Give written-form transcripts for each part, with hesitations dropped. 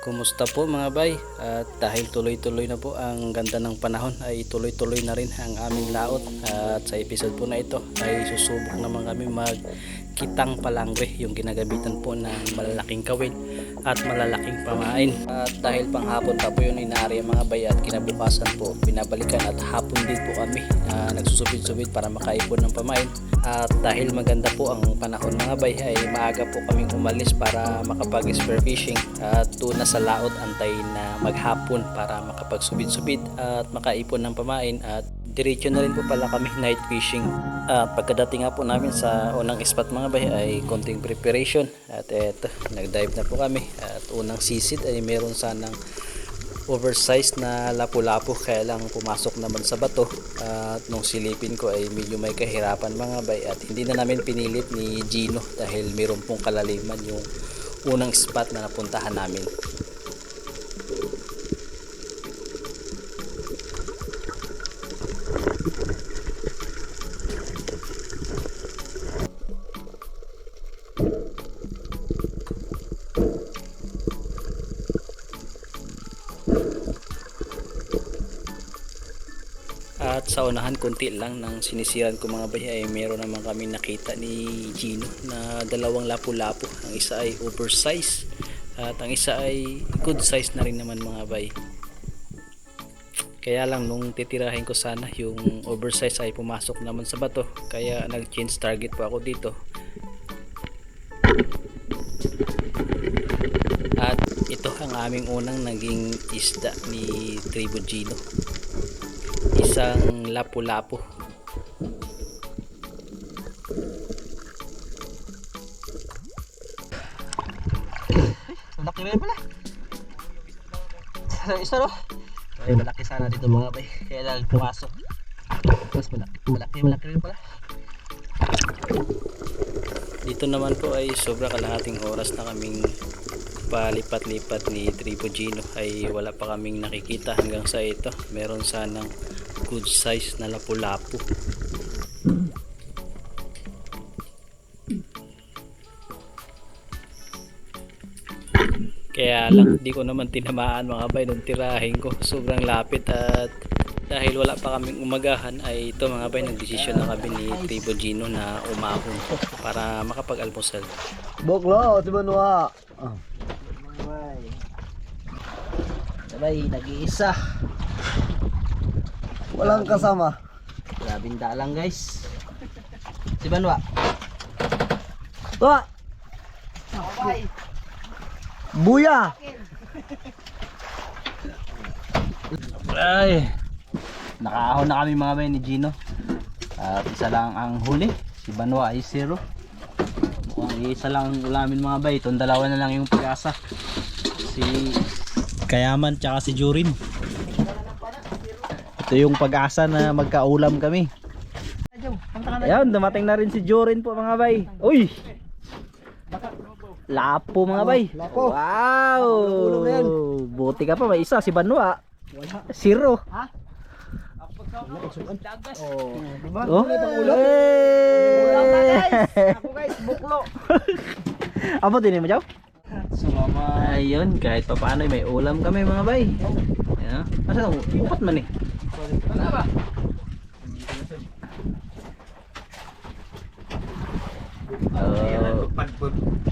Kumusta po mga bay? At dahil tuloy-tuloy na po ang ganda ng panahon ay tuloy-tuloy na rin ang aming laot. At sa episode po na ito ay susubok naman kami magkitang palangre, yung ginagamitan po ng malalaking kawil at malalaking pamain. At dahil panghapon pa po yun inaari mga bay at kinabukasan po binabalikan at hapon din po kami nagsusubid-subid para makaipon ng pamain. At dahil maganda po ang panahon mga bay ay maaga po kaming umalis para makapag-spear fishing at doon na sa laot antayin na maghapon para makapagsubid-subid at makaipon ng pamain at diretso na rin po pala kami night fishing. At pagkadating nga po namin sa unang spot mga bay ay konting preparation at eto nag-dive na po kami at unang sisid ay meron sanang oversized na lapu-lapu kaya lang pumasok naman sa bato at nung silipin ko ay medyo may kahirapan mga bay at hindi na namin pinilit ni Gino dahil meron pong kalaliman yung unang spot na napuntahan namin. At sa unahan konti lang ng sinisiran ko mga bay ay meron naman kami nakita ni Gino na dalawang lapu-lapu. Ang isa ay oversize at ang isa ay good size na rin naman mga bay. Kaya lang nung titirahin ko sana yung oversize ay pumasok naman sa bato kaya nag-change target po ako dito. At ito ang aming unang naging isda ni Tribo Gino. Isang lapu-lapu. Malaki rin pala. Isa no? Ay, malaki sana dito mga bay. Kaya lang pumasok. Mas malaki rin pala. Dito naman po ay sobra kalahating oras na kaming palipat-lipat ni Tribo Gino ay wala pa kaming nakikita hanggang sa ito. Meron sanang good size na lapu-lapu. Kaya lang di ko naman tinamaan mga bay nung tirahin ko. Sobrang lapit at dahil wala pa kaming umagahan ay ito mga bay nagdesisyon na kami ni Tribo Gino na umahon para makapag-almusal. Boklo, di ba nuha? Sabay, nag-iisa. Walang kasama. Grabing dalang guys. Si Banwa. Tuwa! Buya! Ay, nakaahon na kami mga bay ni Gino. At isa lang ang huli, si Banwa ay 0. Mukhang isa lang ang ulamin mga bay. Itong dalawa na lang yung pag-asa, si Kayaman tsaka si Jurin. Ito yung pag-asa na magkaulam kami. Ayan, dumating na rin si Jurin po mga bay. Uy! Lapo mga bay. Lapo. Wow! Buti ka pa, may isa si Banwa. 0. Oh, diba? Oh. Ako guys, buklo. Abo din mo jaw? Sumama. Ayun, kahit pa paano may ulam kami mga bay. Ayan. Asa nang upat man eh. Ano ba?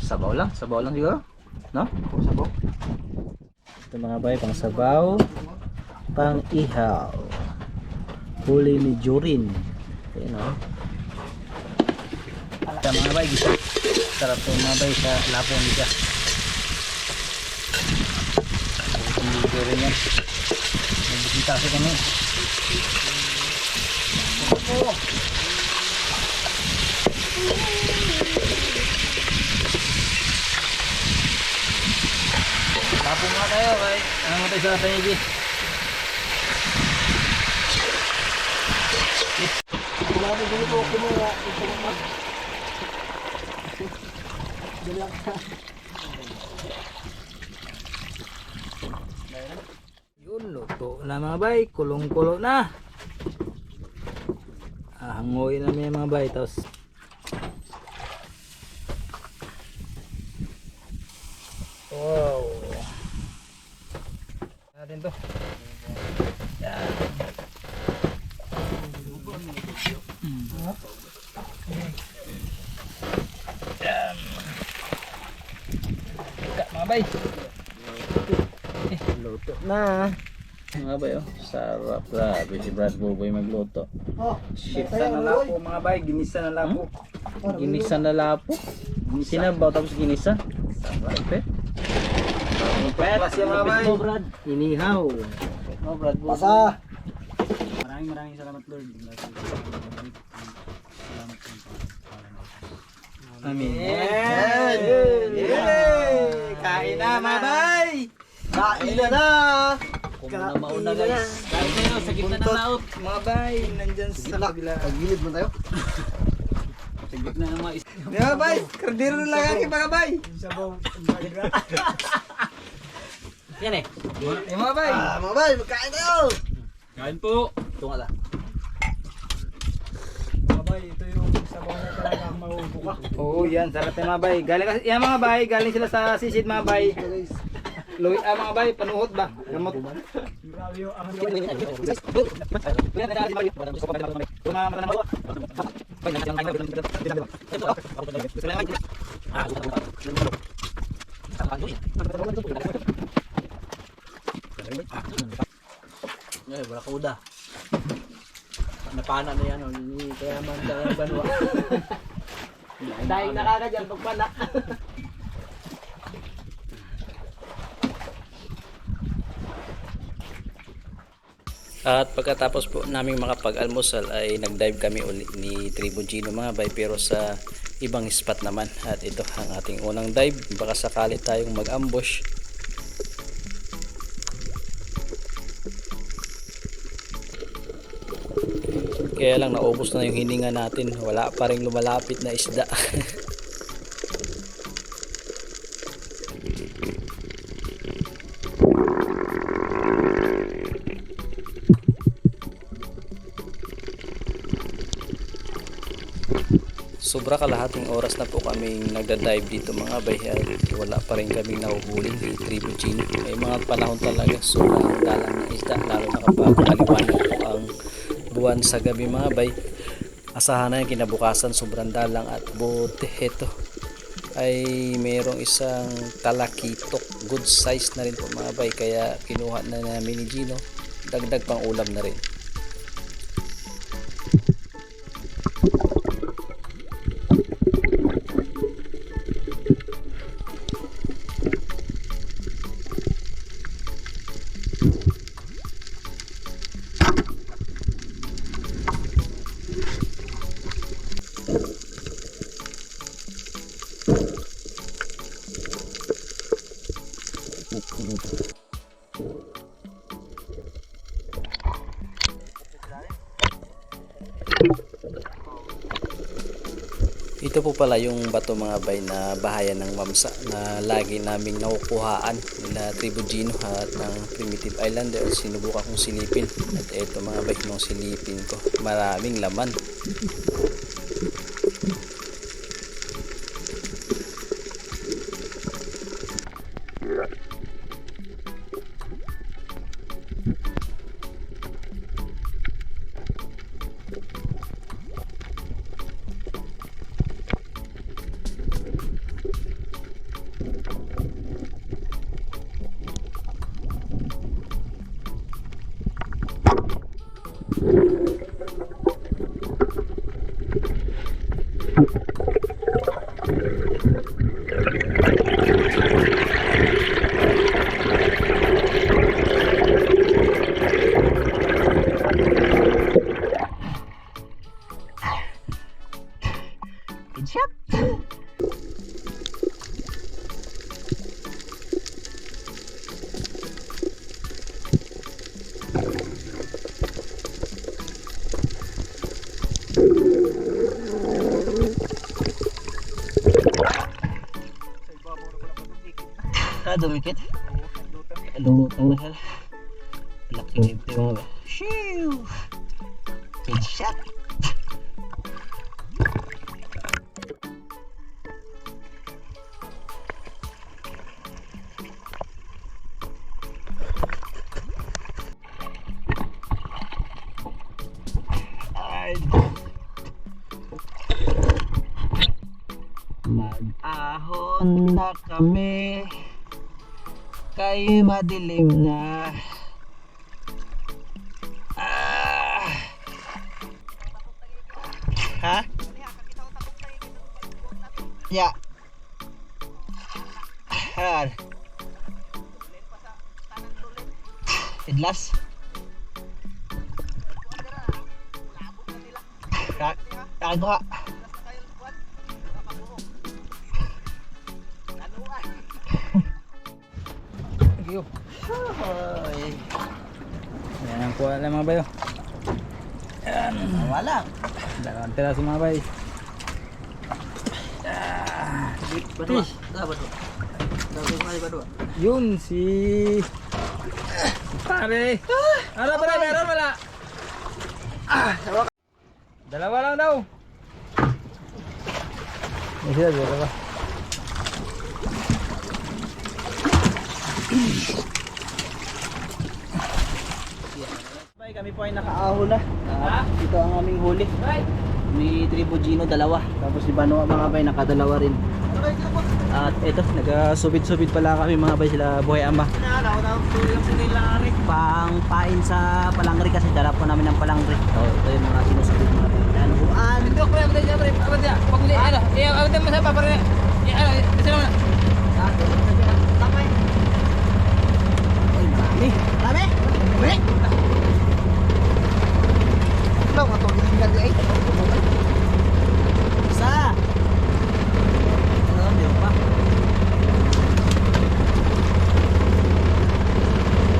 Sabaw lang siguro. No? Sabaw. Ito mga bay, pang sabaw, pang ihaw. Huli ni Jurin. Ayan o. Ito mga bay, gisa. Sarap ito mga bay sa lapong nila. Hindi Jurin yan. Nagbisita kasi kami. Lapong mga tayo kay ano mo tayo sa tanigi. Wala ko dito po kumuha. Yun, luto na mga bay, kulong-kulo na. Hangoy na mga bay, tapos wow, natin to. Yan. Yan. Mga bay. Luto na. Mga bay, oh. Sarap. Grabe si Brad Boboy magluto. Shifta na lapo mga bay. Ginisa na lapo. Ginisa na lapo. Sinabaw tapos ginisa. Sarap eh. Kasi mga bay. Brad. Inihaw. Oh, Brad Boboy. Basa. Maraming salamat Lord. Amin. Kain na mga bay. Kain na. Kung mauna guys. Kain tayo sa gitna ng laot. Mga bay, nandyan sa kabila. Pagilid mo tayo. Sa gitna ng mga isda. Di ba bay? Kardero na lang aking mga bay. Yan eh. Mga bay. Mga bay, magkain tayo. Kain po. Ito nga lang. Oo, yan. Sarap yung mga bay. Galing kasi, yan mga bay. Galing sila sa sisid mga bay. Luwi, mga bay. Panuhot ba? Gamot. Eh, wala ka uda. Napana na yan. Kaya man dahil banwa. Dahil nakakadyan pagpala. At pagkatapos po naming makapag-almusal ay nag-dive kami ulit ni Tribu Gino mga bay, pero sa ibang spot naman. At ito ang ating unang dive. Baka sakali tayong mag-ambush. Kaya lang naubos na yung hininga natin. Wala pa rin lumalapit na isda. Sobra kalahating oras na po kaming nagda-dive dito mga bay, at wala pa rin kaming nahuhuling ni Tribu Gino. May mga panahon talaga sobrang dalang ng isda, lalo na kapag maliwanag po ang buwan sa gabi mga bay. Asahan na yung kinabukasan sobrang dalang, at buti ito ay mayroong isang talakitok, good size na rin po mga bay, kaya kinuha na namin ni Gino, dagdag pang ulam na rin. Ito po pala yung bato mga bay na bahayan ng Mamsa na lagi naming nakukuhaan nila Tribu Gino at ng Primitive Islander. Sinubukan kong silipin, at ito mga bay nung silipin ko, maraming laman. Dumikit. Lumutang na siya. Laking libre mga ba. Shoo! Good shot! na kami, kay madilim na. Ha? Ya. Har. Idlas. Kago ha. Thank you. Yan ang kuha lang mga bayo. Yan. Wala. Dalawang piraso mga bay. Fish. Yun si pare. Ano pare, meron wala? Dalawa lang daw. May sila dalawa. Bay, kami po ay nakaahon na. Ito ang aming huli. May Tribo Gino, dalawa. Tapos si Banoa mga bay, nakadalawa rin. At ito, nagasubid-subid pala kami mga bay, sila Buhay Ama. Pang pain sa palangri kasi dala po namin ng palangri. So, ito yung mga sinusubid mga bay. Danuan. Ito ko yung abad niya, abad niya. Paguli ano, abad niya masaya pa pare. Ano, isa naman. Tapay. Ay, marami. Marami? Marami? Ito, matulog yung ganda ay. Isa. Ano, di ba?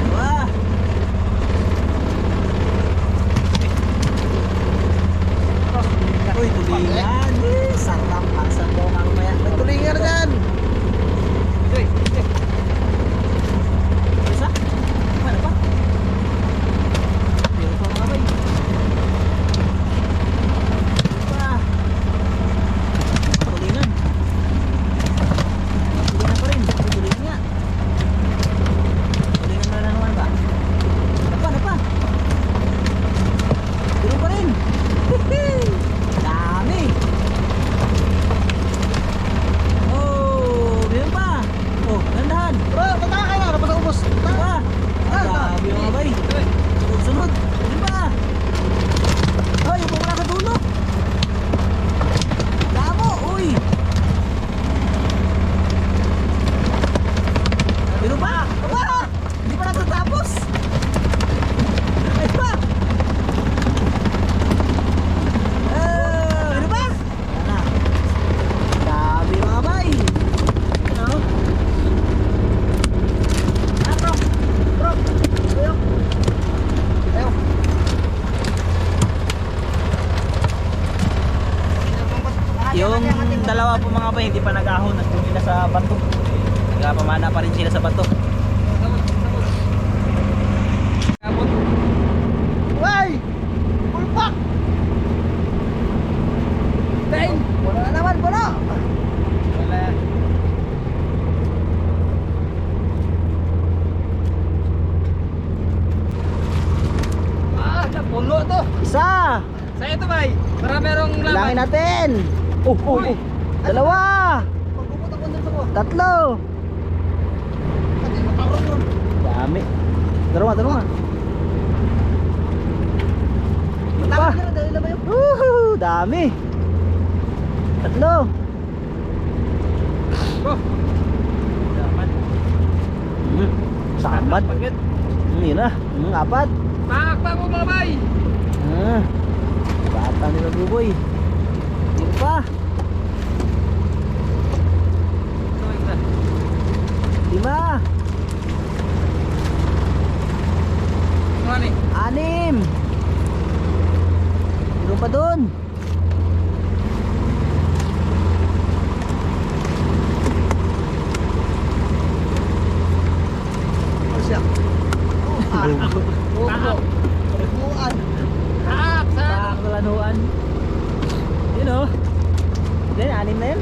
Dua. Uy, tulingan. Sarap ang sabong ang maya. May tulingan dyan. Isa? Ano pa? Meron pa mga bay. Pa. Tulingan. Tulingan pa rin. Tulingan nga. Tulingan na naman ba? Ano pa? Meron pa rin. Dami. Oh, meron pa. Oh, dandahan. Bro, pataka kayo na. Napag ubos. Tara. Grabe mga bay. Sunod. Meron pa. Ay, yung wala sa dulo. Damo. Uy. Meron pa. Aba. Hindi pa natatapos. Ay pa. Meron pa. Wala. Dami mga bay. Ano? Bro. Bro. Ayo. Ayo. Yung dalawa po mga bay hindi pa nag-ahon, nandun na sa bato. Nagpamana pa rin sila sa bato. Abot. Way! Pulpak! Tain. Wala na naman, wala! Wala. Napuno to. Isa! Sa'yo to bay. Para merong laman. Langin natin! Oh. Dalawa! Tatlo! Dami! Dalawa. Pa! Dami! Tatlo! Oh. Dapat. Sapat! Pagkat. Yun na, apat! Pakakpa mo mga bay. Batang nila buboy. Yun pa! Ito isa. 5! Ano ni? 6! Meron pa dun! Siya. Kalanuan. Yun o. Then, 6 na yun.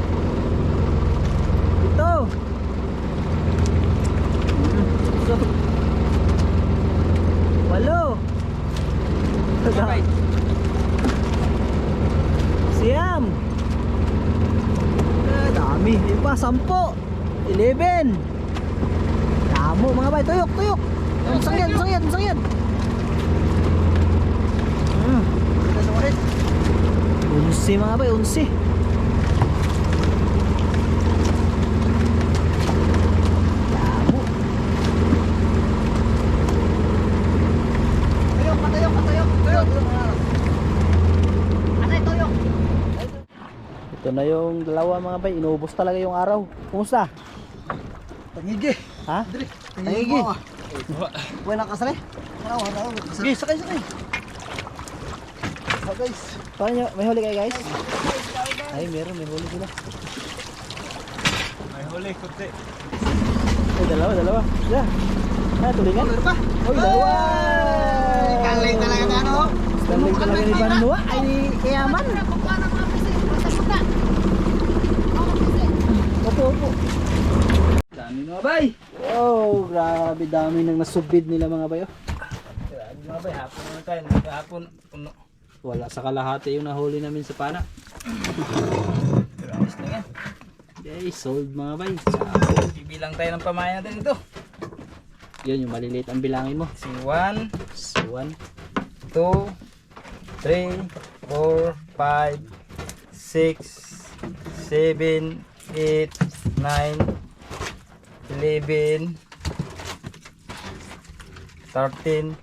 Ito. So, 8. Bay. Siyam. Dami. Yun pa, 10. 11. Damo mga bay, tuyok, tuyok. Sangyan. Unsi mga bay, unsi. Damo. Ito na yung dalawa mga bay, inubos talaga yung araw. Kumusta? Tangigi. Ha? Tangigi. Wala ka sali? Sige, sakay. Guys. Paano nyo? May huli kayo guys? Ay, meron. May huli sila. May huli, kuti. Ay, dalawa. Yeah. Ah, tulingan. Meron pa? Uy, dalawa. Galing talaga na ano. Galing talaga ni Banua. Ay, kayaman. Opo. Dami mga bay. Oh, grabe dami nang nasubid nila mga bayo. Grabe mga bay, hapon na tayo. Hapon, puno. Wala sa kalahati yung nahuli namin sa pana. Grabe na yan. Okay, sold mga bay. Bibilang tayo ng pamayan natin ito. Yun yung maliliit ang bilangin mo. Si 1, So, 1, 2, 3, 4, 5, 6, 7, 8, 9, 11, 13,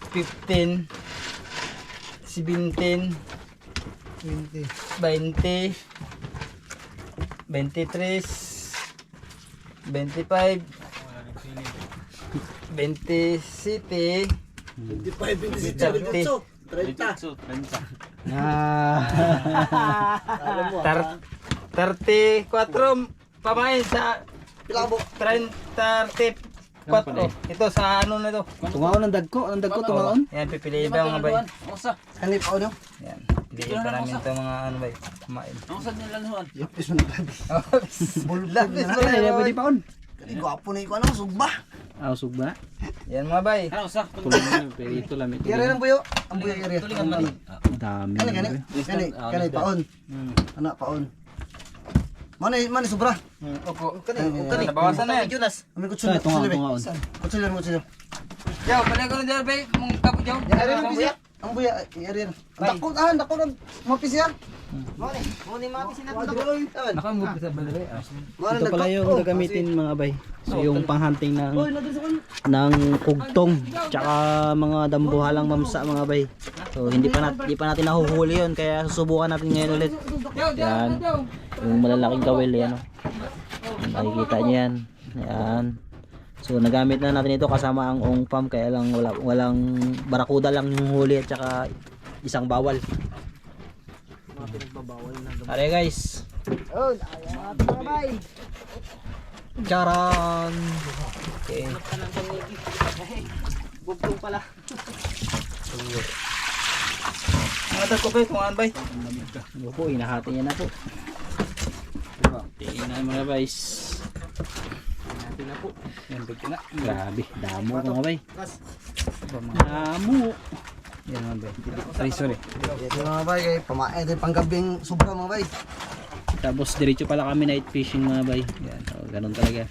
15, 17, 20, 23, 25, 27, 34 pamain sa Pilabo. 34. Ito sa ano na to. tungaon ang dagko. Ang dagko tungaon. Yan, pipiliin pa mga bay. Kanip ako no? Yan, piliin pa namin ito mga ano bay. Kumain. Yapis mo na grabe. Bulak. Ay, ay, pwede pa on. Kani gwapo na iko ano, sugba. Ah, usog ba? Yan mga bay. Tulungan yung perito lang. Ito Yari lang buyo. Ang buyo yari. dami. Kani paon. Anak paon. Mani sobra. Opo. Kani. Nabawasan na yan. Amin ko Sa tungaon. Kutsilyo. Yaw, pala ko na dyan bay. Mong kapo dyan. Yari lang buya. Ang buya yari. Dako ng mapis yan. Mani mapis na to. Nakamove sa balay. Ito pala yung gagamitin mga bay. So yung panghunting ng kugtong tsaka mga dambuhalang mamsa mga bay. So hindi pa natin nahuhuli yun kaya susubukan natin ngayon ulit. Yan. Yung malalaking kawil yan. Makikita niyo yan. Yan. So nagamit na natin ito kasama ang ongpam kaya lang walang barakuda lang yung huli at saka isang bawal. Are guys. Oh, ayan mga bay. Charan. Okay. Bugtong pala. Mga dad ko bay, tungaan bay. Ano po, inahati niya na po. Tingnan na mga guys. Inahati na po. Yan, bigti na. Grabe, damo mga bay. Damo. Yan mga bay. Sorry. Ito mga bay, kay pamain din panggabing sobra mga bay. Tapos diretso pala kami night fishing mga bay. Yan, so, ganun talaga.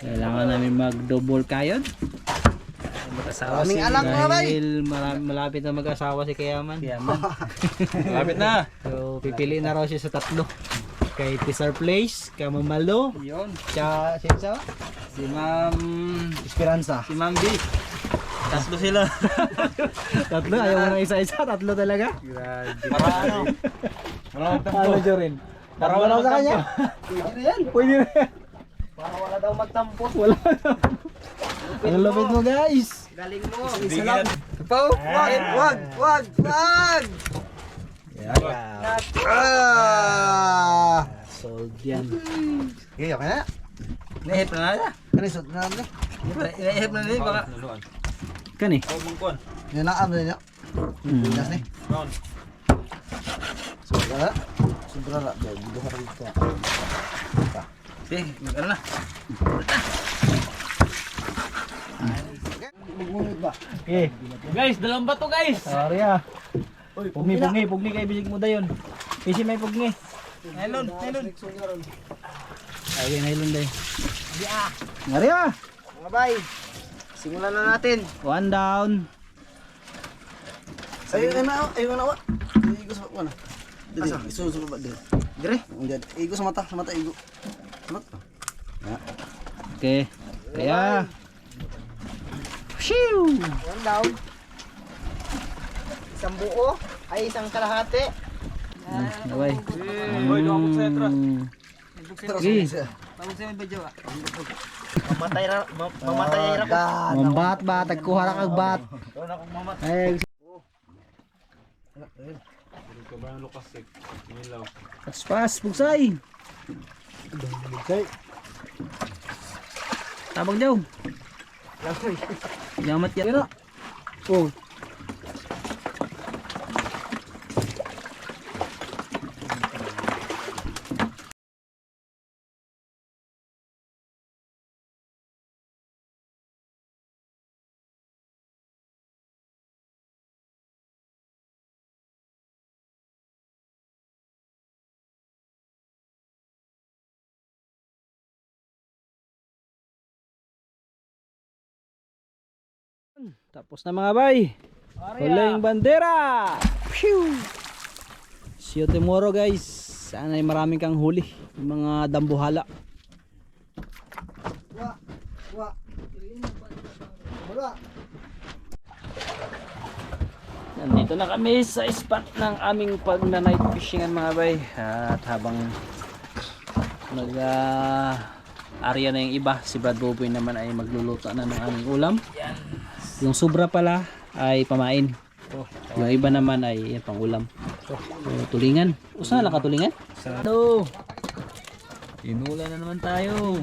Kailangan namin mag-double kayod. Mag-asawa Maraming anak, mga bay. dahil malapit na mag-asawa si Kayaman. Malapit na. So pipili na raw siya sa tatlo. Kay Pizar Place, Kamamalo, Yun. tsaka siya Si Ma'am... Esperanza. Si Ma'am B. Tatlo sila. tatlo, ayaw mo na isa-isa, tatlo talaga. Para ano? Ano dyan rin? Para wala sa kanya. Pwede rin. Para wala daw magtampo. Wala na. Ang lapit mo guys. Galing mo. Pau! Wag. Yan. Sold yan. Okay na. Naihip na na. Kani sud na ni. Naihip na na. Baka... Kani? Yan na am niya. Bilas ni. Sobra. Sobra la. Dito ka rito. Sige, ano na. Bugunit ba? Okay. Guys, dalawang bato guys! Sorry ah. Pugni kay bisig mo dayon. Kasi may pugni. Nylon. Okay, nailon day. Ngari ah! Mga bay, simulan na natin. One down. Ay na, wa. Igo sa mata. Asa? Isunod ba dire? Dire? Hindi. Igo sa mata, igo. Sa mata. Okay. Kaya. Shoo! One down. Isang buo ay isang kalahati. Bye. Boy, doon ako sa atras. Sige. Mamatay ra ko. Mambat ba? Tagkuha ra kag bat. Ay. Pas, bugsay. Tabang daw. Yamat ya. Oh. Tapos na mga bay. Huling bandera. Phew. See you tomorrow guys. Sana ay maraming kang huli. Yung mga dambuhala. Nandito na kami sa spot ng aming pag-night fishingan mga bay. At habang nag area na yung iba, si Brad Boboy naman ay magluluto na ng aming ulam. Yung sobra pala ay pamain. Yung iba naman ay yan, pang ulam. So, tulingan. Usa na lang ka tulingan? Ano? Inula na naman tayo.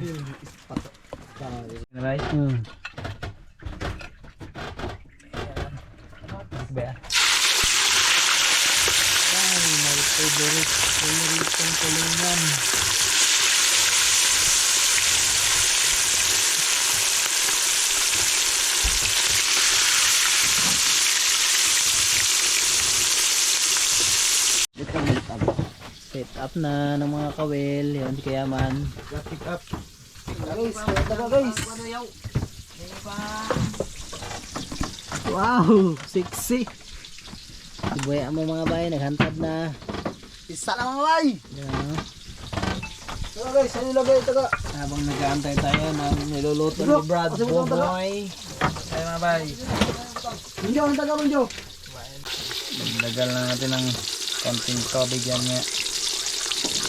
Set up na ng mga kawel. Yan, kayaman. Guys, daga guys. Wow, sexy. Ibaya mo mga bay, naghantad na. Isa na mga bay. Yan. Daga guys, ano lagay daga? Habang nag-aantay tayo ng niluluto ni Brad Boboy. Ay mga bay. Bunjo, ang daga bunjo. Dagal na natin ng konting tubig yan nga.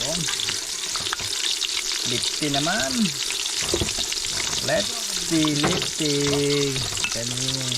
Ayan. Lipti naman. Lipti. Ganun.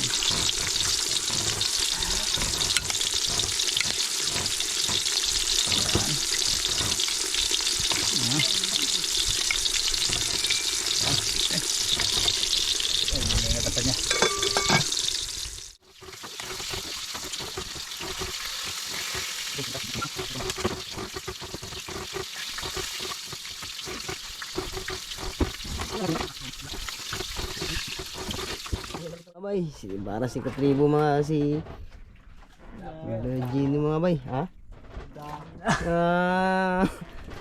Bay, para si Katribo mga si Gino mga bay, ha?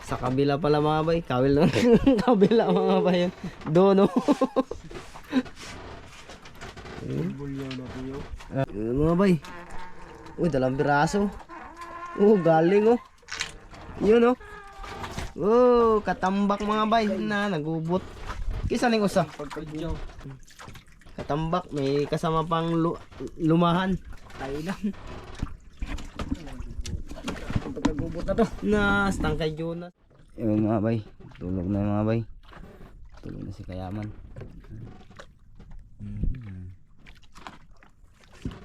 Sa kabila pala mga bay, kawil lang. Kabila mga bay yun. Dono. Mga bay. Uy, dalang piraso. Galing oh. Yun oh. Katambak mga bay na nagubot. Kisa ning usa. Katambak, may kasama pang lumahan. Tayo lang. Pagkagubot na to. Stang kay Jonas. Yung mga bay, tulog na mga bay. Tulog na si Kayaman.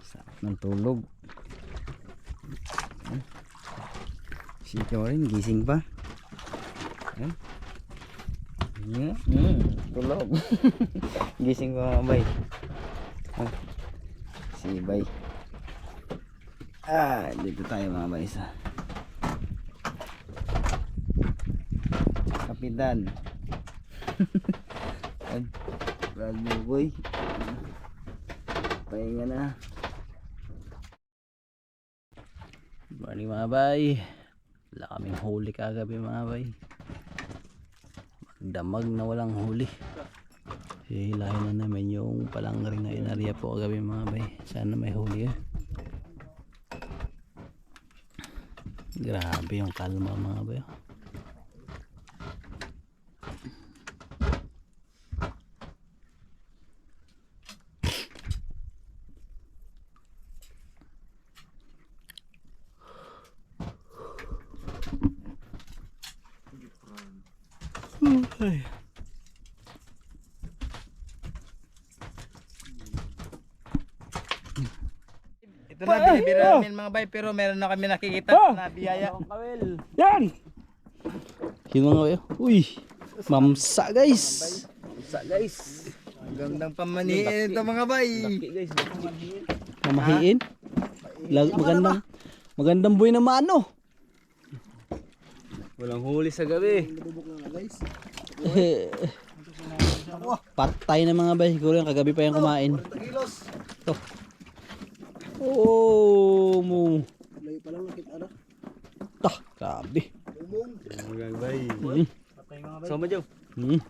Sarap ng tulog. Si Jorin, gising pa. Tulog. Gising ko mga bay. Si bay. Dito tayo mga bay sa Kapitan. Brad Boboy. Pahinga na. Morning mga bay. Wala kaming huli kagabi mga bay. damag na walang huli. Hihilahin na namin yung palangring na inarya po kagabi mga bay. Sana may huli yun. Grabe yung kalma mga bay. Ito na binibira namin mga bay, pero meron na kami nakikita na biyaya. Yan! Yung mga bay. Uy! Mamsa guys! Gandang pamaniin ito mga bay. Mamahiin. Magandang buhay na mano. Walang huli sa gabi. Patay na mga bay. Siguro yung kagabi pa yung kumain. Ito. Oh, mo. Tah, grabe. Magang bay. Hmm. Sama Joe. Hmm.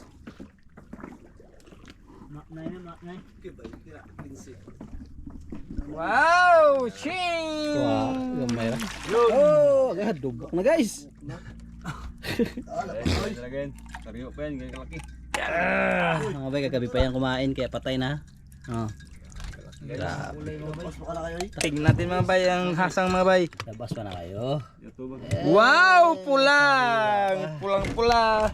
Wow! Ching! Wah, gamay ra. Oh, agad dubok na guys. Talagan. Sariyo pa yan, ganyan kalaki. Mga bay, kagabi pa yung kumain kaya patay na. Oh. Grabe. Tignan natin mga bay ang hasang mga bay. Labas pa na kayo. Wow! Pulang! Pulang-pula.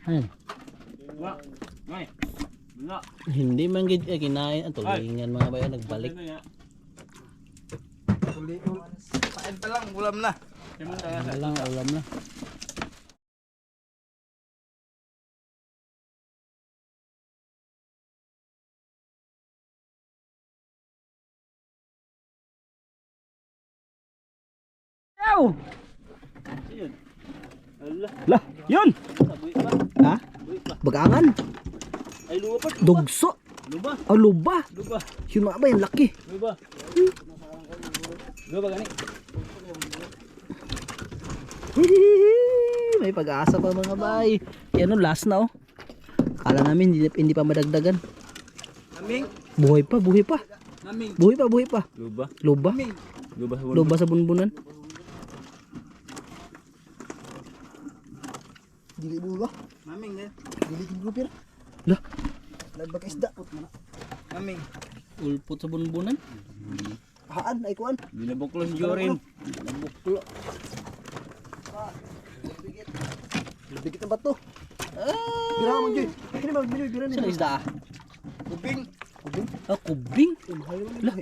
Ayun. Hindi man gid kinain ang tulingan mga bayan nagbalik. Pain pa lang, ulam na. Walang ulam na. Lah, yun. Ha? Bagangan. Ay lupa pa. Dugso. Luba. Oh, luba. Luba. Yun mga ba yung laki. Luba. Luba gani. May pag-asa pa mga bay. Yan o, last na oh. Kala namin hindi pa madagdagan. Aming. Buhay pa, buhay pa. Aming. Buhay pa. Luba. Luba. Luba. Luba sa bunbunan. Dili bulo. Maming eh. Dili gupir. Lah, Lagbag isda. Maming. ulpot sa bunbunan. Haan ay kuan. Binabuklo si Jorin. Nabuklo. Bigit na bato. Bira mo joy. Kini ba bira ni. Saan isda ah? Kubing. Ah, kubing. Lah.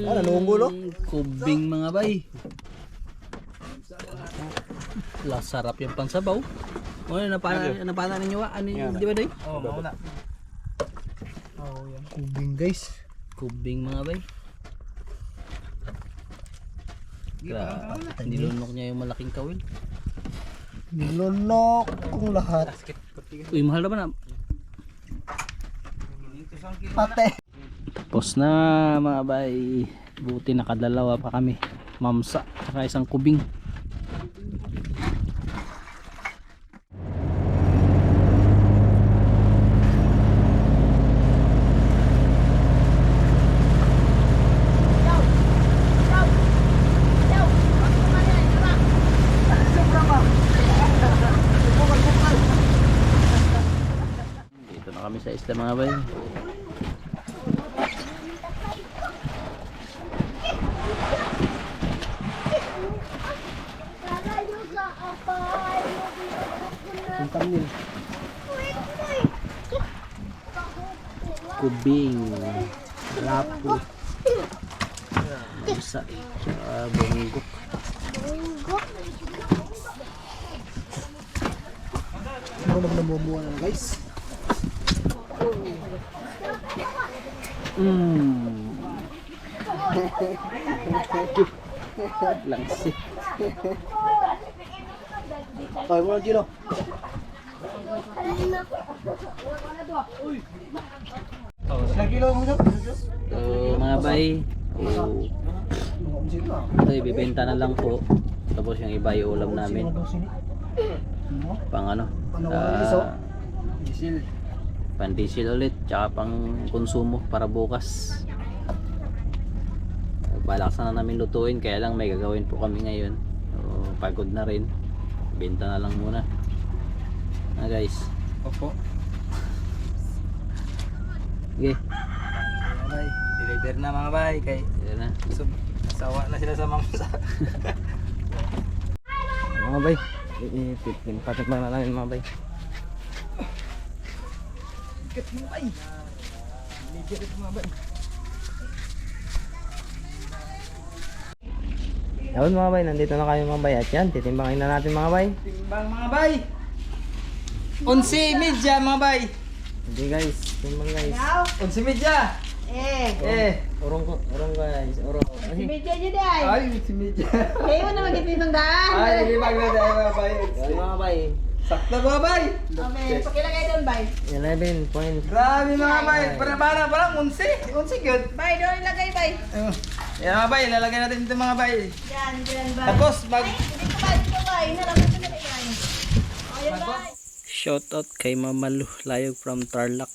Ano, nunggulo? Kubing mga bay. La sarap yung pansabaw. O napana ninyo ano di ba day? Oh, mauna. Oh, yan. Kubing guys. Kubing mga bay. Nilunok niya yung malaking kawil. Nilunok kung lahat. Uy, mahal naman ah. Pate. Tapos na mga bay. Buti nakadalawa pa kami. Mamsa saka isang kubing. Dito na kami sa isla mga bay. Kubing, lapo, isa, bonggok. Namubuha na guys. Langsi. Ay, mo dito. So mga bay, Ito ibibenta na lang po. Tapos yung iba iulam namin. Pang ano? Diesel. Pang diesel ulit. Tsaka pang konsumo para bukas. Balak sana namin lutuin. Kaya lang may gagawin po kami ngayon. So, pagod na rin. Benta na lang muna. Guys. Opo. Okay. Mga bay, deliver na mga bay. Kay Yan na. sawa na sila sa mamsa. Mga bay, patikman na namin mga bay. Kat mga bay. Deliver ito mga bay. Yun mga bay, nandito na kayo mga bay. At yan, titimbangin na natin mga bay. Timbang mga bay. 11:30 mga bay. Hindi guys, timbang guys. 11:30. Urong guys, urong. Si Medya dyan ay. Ay, si Medya. Kayo na magiging ng daan. Ay, lilibag na tayo mga bay. Yun mga bay, Sakto mga bay. Okay, pakilagay doon, bay. 11 points. Grabe mga bay. Para lang 11. 11 good. Bay, doon ilagay, bay. Yan mga bay, lalagay natin ito mga bay. Yan, bay. Tapos mag Dito, bay, dito, bay. Nalagay ko na yan. Ayan, bay. Shoutout kay Mama Lu Layog from Tarlac.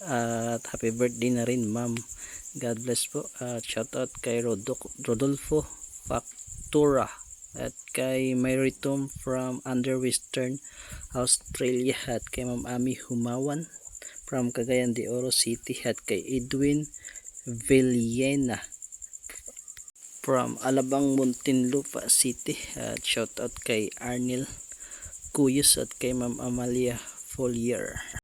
At happy birthday na rin ma'am. God bless po. At shoutout kay Rodolfo Factura. At kay Mary Tom from Underwestern Australia. At kay Ma'am Ami Humawan from Cagayan de Oro City. At kay Edwin Villena from Alabang Muntinlupa City. At shoutout kay Arnel Cuyos at kay Ma'am Amalia Folier.